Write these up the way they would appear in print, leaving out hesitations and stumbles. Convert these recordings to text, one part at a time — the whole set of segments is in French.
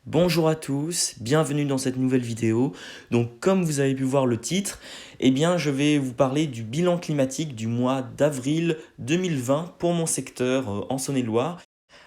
Bonjour à tous, bienvenue dans cette nouvelle vidéo. Donc comme vous avez pu voir le titre, je vais vous parler du bilan climatique du mois d'avril 2020 pour mon secteur en Saône-et-Loire.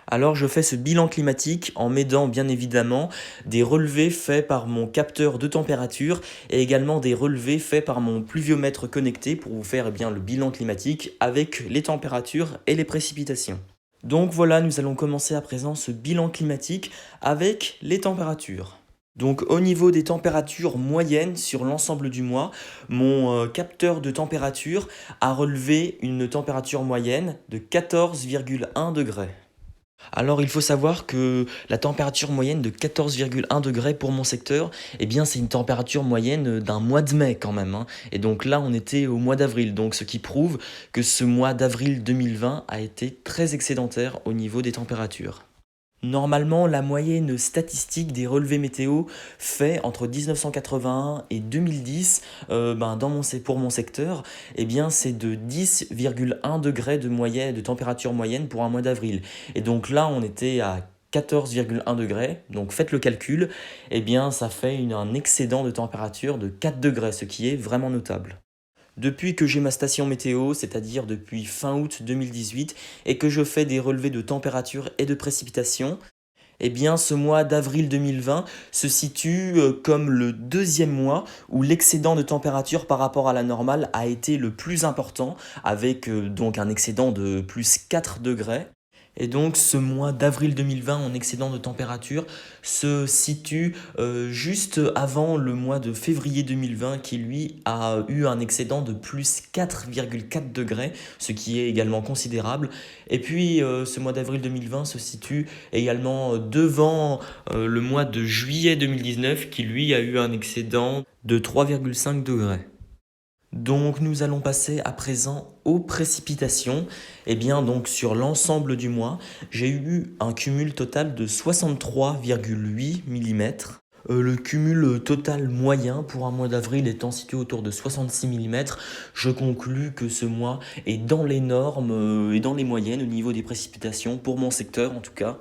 Alors je fais ce bilan climatique en m'aidant bien évidemment des relevés faits par mon capteur de température et également des relevés faits par mon pluviomètre connecté pour vous faire le bilan climatique avec les températures et les précipitations. Donc voilà, nous allons commencer à présent ce bilan climatique avec les températures. Donc au niveau des températures moyennes sur l'ensemble du mois, mon capteur de température a relevé une température moyenne de 14,1 degrés. Alors il faut savoir que la température moyenne de 14,1 degrés pour mon secteur, c'est une température moyenne d'un mois de mai quand même, hein. Et donc là on était au mois d'avril, donc ce qui prouve que ce mois d'avril 2020 a été très excédentaire au niveau des températures. Normalement, la moyenne statistique des relevés météo fait entre 1981 et 2010 pour mon secteur, c'est de 10,1 degrés de moyenne, de température moyenne pour un mois d'avril. Et donc là, on était à 14,1 degrés, donc faites le calcul, ça fait un excédent de température de 4 degrés, ce qui est vraiment notable. Depuis que j'ai ma station météo, c'est-à-dire depuis fin août 2018, et que je fais des relevés de température et de précipitations, ce mois d'avril 2020 se situe comme le deuxième mois où l'excédent de température par rapport à la normale a été le plus important, avec donc un excédent de plus 4 degrés. Et donc ce mois d'avril 2020 en excédent de température se situe juste avant le mois de février 2020 qui lui a eu un excédent de plus 4,4 degrés, ce qui est également considérable. Et puis ce mois d'avril 2020 se situe également devant le mois de juillet 2019 qui lui a eu un excédent de 3,5 degrés. Donc nous allons passer à présent aux précipitations. Donc sur l'ensemble du mois, j'ai eu un cumul total de 63,8 mm. Le cumul total moyen pour un mois d'avril étant situé autour de 66 mm, je conclus que ce mois est dans les normes et dans les moyennes au niveau des précipitations, pour mon secteur en tout cas.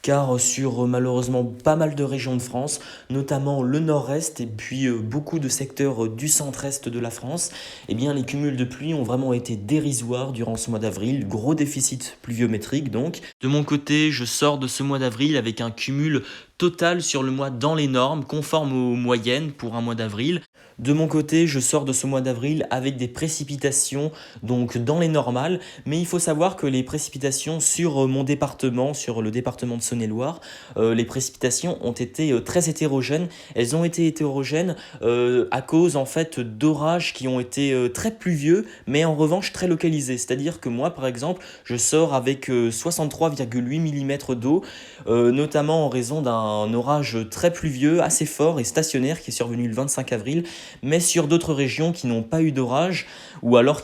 Car sur malheureusement pas mal de régions de France, notamment le nord-est et puis beaucoup de secteurs du centre-est de la France, les cumuls de pluie ont vraiment été dérisoires durant ce mois d'avril, gros déficit pluviométrique donc. De mon côté, je sors de ce mois d'avril avec un cumul total sur le mois dans les normes, conforme aux moyennes pour un mois d'avril. De mon côté, je sors de ce mois d'avril avec des précipitations donc dans les normales, mais il faut savoir que les précipitations sur mon département, sur le département de Saône-et-Loire, les précipitations ont été très hétérogènes. Elles ont été hétérogènes à cause en fait d'orages qui ont été très pluvieux, mais en revanche très localisés. C'est-à-dire que moi, par exemple, je sors avec 63,8 mm d'eau, notamment en raison d'un orage très pluvieux, assez fort et stationnaire qui est survenu le 25 avril, mais sur d'autres régions qui n'ont pas eu d'orage, ou alors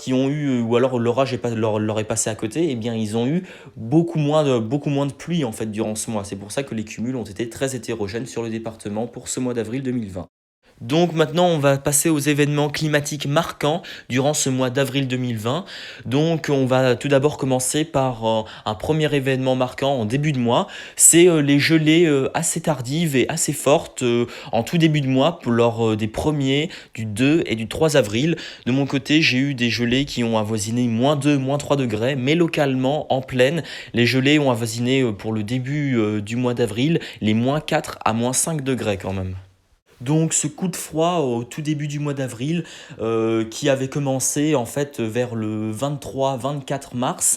l'orage leur est passé à côté, ils ont eu beaucoup moins de pluie en fait durant ce mois. C'est pour ça que les cumuls ont été très hétérogènes sur le département pour ce mois d'avril 2020. Donc maintenant, on va passer aux événements climatiques marquants durant ce mois d'avril 2020. Donc on va tout d'abord commencer par un premier événement marquant en début de mois. C'est les gelées assez tardives et assez fortes en tout début de mois lors des 1er, du 2 et du 3 avril. De mon côté, j'ai eu des gelées qui ont avoisiné -2, -3 degrés, mais localement, en plaine, les gelées ont avoisiné pour le début du mois d'avril les -4 à -5 degrés quand même. Donc ce coup de froid au tout début du mois d'avril qui avait commencé en fait vers le 23-24 mars,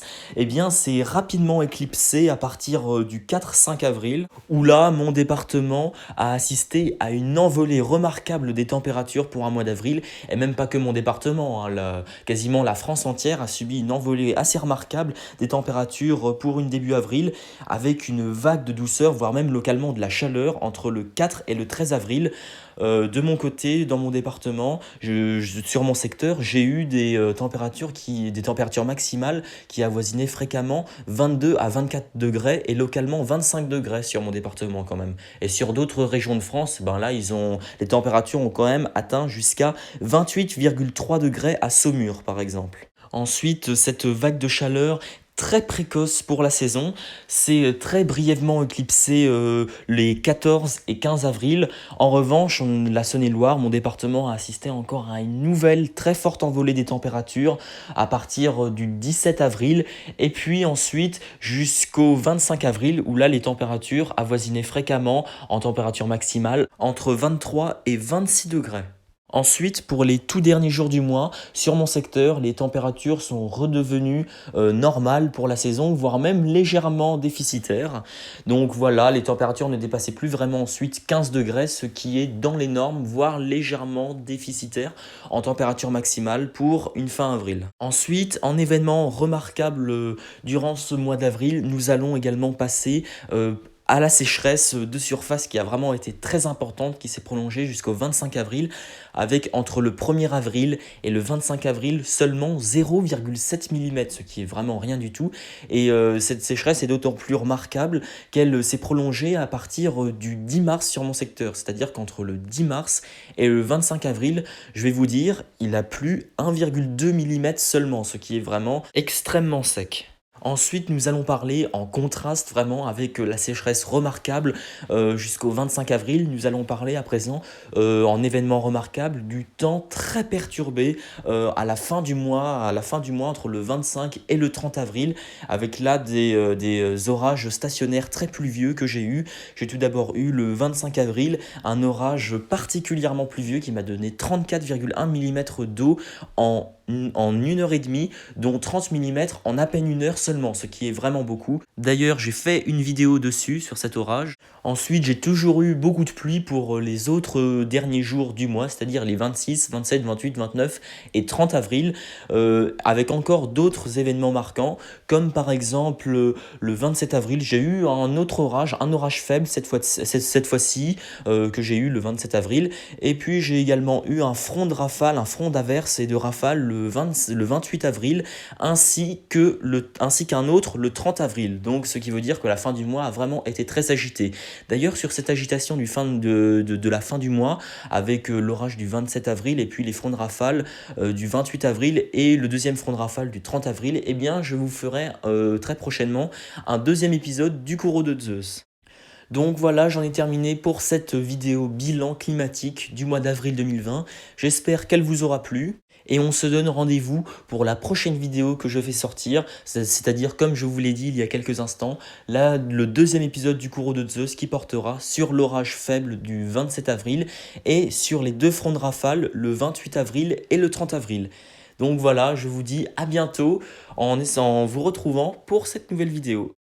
s'est rapidement éclipsé à partir du 4-5 avril où là mon département a assisté à une envolée remarquable des températures pour un mois d'avril, et même pas que mon département, hein, quasiment la France entière a subi une envolée assez remarquable des températures pour une début avril, avec une vague de douceur, voire même localement de la chaleur entre le 4 et le 13 avril. De mon côté, dans mon département, sur mon secteur, j'ai eu des températures maximales qui avoisinaient fréquemment 22 à 24 degrés et localement 25 degrés sur mon département quand même. Et sur d'autres régions de France, les températures ont quand même atteint jusqu'à 28,3 degrés à Saumur par exemple. Ensuite, cette vague de chaleur très précoce pour la saison. C'est très brièvement éclipsé les 14 et 15 avril. En revanche, la Saône-et-Loire, mon département, a assisté encore à une nouvelle très forte envolée des températures à partir du 17 avril et puis ensuite jusqu'au 25 avril où là les températures avoisinaient fréquemment en température maximale entre 23 et 26 degrés. Ensuite, pour les tout derniers jours du mois, sur mon secteur, les températures sont redevenues normales pour la saison, voire même légèrement déficitaires. Donc voilà, les températures ne dépassaient plus vraiment ensuite 15 degrés, ce qui est dans les normes, voire légèrement déficitaire en température maximale pour une fin avril. Ensuite, en événement remarquable durant ce mois d'avril, nous allons également passer à la sécheresse de surface qui a vraiment été très importante, qui s'est prolongée jusqu'au 25 avril, avec entre le 1er avril et le 25 avril seulement 0,7 mm, ce qui est vraiment rien du tout. Et cette sécheresse est d'autant plus remarquable qu'elle s'est prolongée à partir du 10 mars sur mon secteur, c'est-à-dire qu'entre le 10 mars et le 25 avril, je vais vous dire, il a plu 1,2 mm seulement, ce qui est vraiment extrêmement sec. Ensuite, nous allons parler en contraste vraiment avec la sécheresse remarquable jusqu'au 25 avril. Nous allons parler à présent en événement remarquable du temps très perturbé à la fin du mois, entre le 25 et le 30 avril, avec là des orages stationnaires très pluvieux que j'ai eu. J'ai tout d'abord eu le 25 avril un orage particulièrement pluvieux qui m'a donné 34,1 mm d'eau en 1 heure et demie, dont 30 mm en à peine 1 heure seulement, ce qui est vraiment beaucoup. D'ailleurs, j'ai fait une vidéo dessus, sur cet orage. Ensuite, j'ai toujours eu beaucoup de pluie pour les autres derniers jours du mois, c'est-à-dire les 26, 27, 28, 29 et 30 avril, avec encore d'autres événements marquants, comme par exemple le 27 avril, j'ai eu un autre orage, un orage faible cette fois-ci, que j'ai eu le 27 avril. Et puis j'ai également eu un front de rafale, un front d'averse et de rafale le 28 avril, ainsi qu'un autre le 30 avril. Donc ce qui veut dire que la fin du mois a vraiment été très agitée. D'ailleurs, sur cette agitation de la fin du mois, avec l'orage du 27 avril et puis les fronts de rafale du 28 avril et le deuxième front de rafale du 30 avril, eh bien je vous ferai très prochainement un deuxième épisode du Courreau de Zeus. Donc voilà, j'en ai terminé pour cette vidéo bilan climatique du mois d'avril 2020. J'espère qu'elle vous aura plu. Et on se donne rendez-vous pour la prochaine vidéo que je vais sortir, c'est-à-dire comme je vous l'ai dit il y a quelques instants, là le deuxième épisode du Courreau de Zeus qui portera sur l'orage faible du 27 avril et sur les deux fronts de rafale le 28 avril et le 30 avril. Donc voilà, je vous dis à bientôt en vous retrouvant pour cette nouvelle vidéo.